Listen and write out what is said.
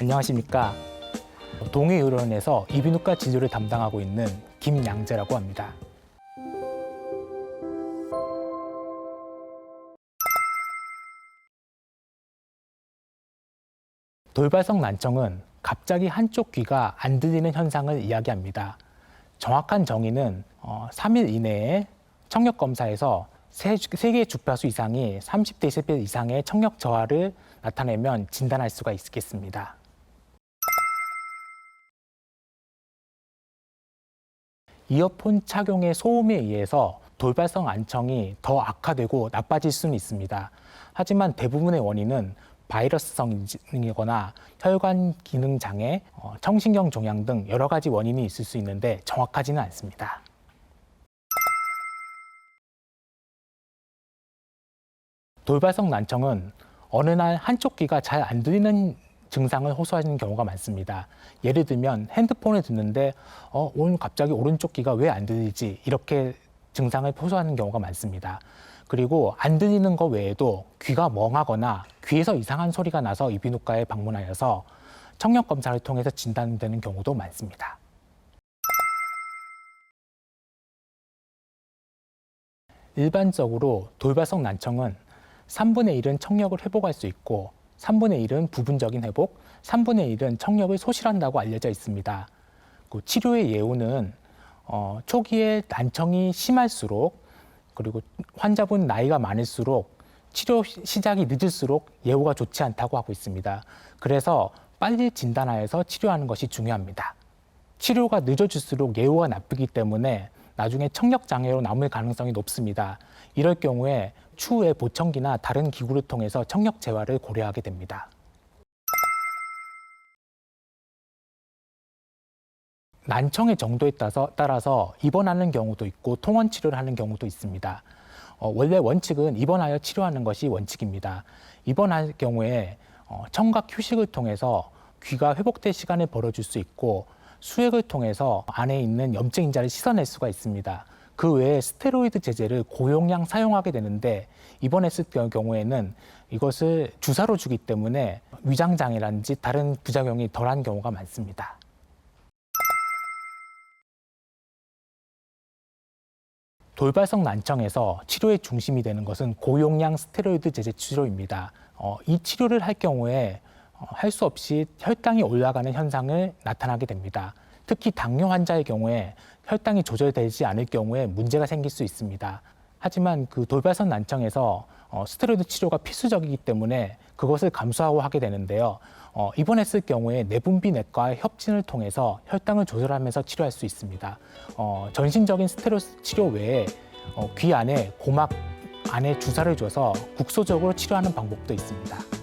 안녕하십니까. 동해의료원에서 이비인후과 진료를 담당하고 있는 김양재라고 합니다. 돌발성 난청은 갑자기 한쪽 귀가 안 들리는 현상을 이야기합니다. 정확한 정의는 3일 이내에 청력 검사에서 3개의 주파수 이상이 30dB 이상의 청력 저하를 나타내면 진단할 수가 있겠습니다. 이어폰 착용의 소음에 의해서 돌발성 난청이 더 악화되고 나빠질 수는 있습니다. 하지만 대부분의 원인은 바이러스성이거나 혈관 기능 장애, 청신경 종양 등 여러 가지 원인이 있을 수 있는데 정확하지는 않습니다. 돌발성 난청은 어느 날 한쪽 귀가 잘 안 들리는 증상을 호소하는 경우가 많습니다. 예를 들면 핸드폰을 듣는데 오늘 갑자기 오른쪽 귀가 왜 안 들리지? 이렇게 증상을 호소하는 경우가 많습니다. 그리고 안 들리는 것 외에도 귀가 멍하거나 귀에서 이상한 소리가 나서 이비인후과에 방문하여서 청력 검사를 통해서 진단되는 경우도 많습니다. 일반적으로 돌발성 난청은 3분의 1은 청력을 회복할 수 있고 3분의 1은 부분적인 회복, 3분의 1은 청력을 소실한다고 알려져 있습니다. 그 치료의 예후는 초기에 난청이 심할수록 그리고 환자분 나이가 많을수록 치료 시작이 늦을수록 예후가 좋지 않다고 하고 있습니다. 그래서 빨리 진단하여서 치료하는 것이 중요합니다. 치료가 늦어질수록 예후가 나쁘기 때문에 나중에 청력 장애로 남을 가능성이 높습니다. 이럴 경우에 추후에 보청기나 다른 기구를 통해서 청력 재활을 고려하게 됩니다. 난청의 정도에 따라서 입원하는 경우도 있고 통원 치료를 하는 경우도 있습니다. 원래 원칙은 입원하여 치료하는 것이 원칙입니다. 입원할 경우에 청각 휴식을 통해서 귀가 회복될 시간을 벌어줄 수 있고 수액을 통해서 안에 있는 염증 인자를 씻어낼 수가 있습니다. 그 외에 스테로이드 제제를 고용량 사용하게 되는데 입원했을 경우에는 이것을 주사로 주기 때문에 위장장애라든지 다른 부작용이 덜한 경우가 많습니다. 돌발성 난청에서 치료의 중심이 되는 것은 고용량 스테로이드 제제 치료입니다. 이 치료를 할 경우에 할 수 없이 혈당이 올라가는 현상을 나타나게 됩니다. 특히 당뇨 환자의 경우에 혈당이 조절되지 않을 경우에 문제가 생길 수 있습니다. 하지만 그 돌발성 난청에서 스테로이드 치료가 필수적이기 때문에 그것을 감수하고 하게 되는데요. 입원했을 경우에 내분비내과의 협진을 통해서 혈당을 조절하면서 치료할 수 있습니다. 전신적인 스테로이드 치료 외에 귀 안에 고막 안에 주사를 줘서 국소적으로 치료하는 방법도 있습니다.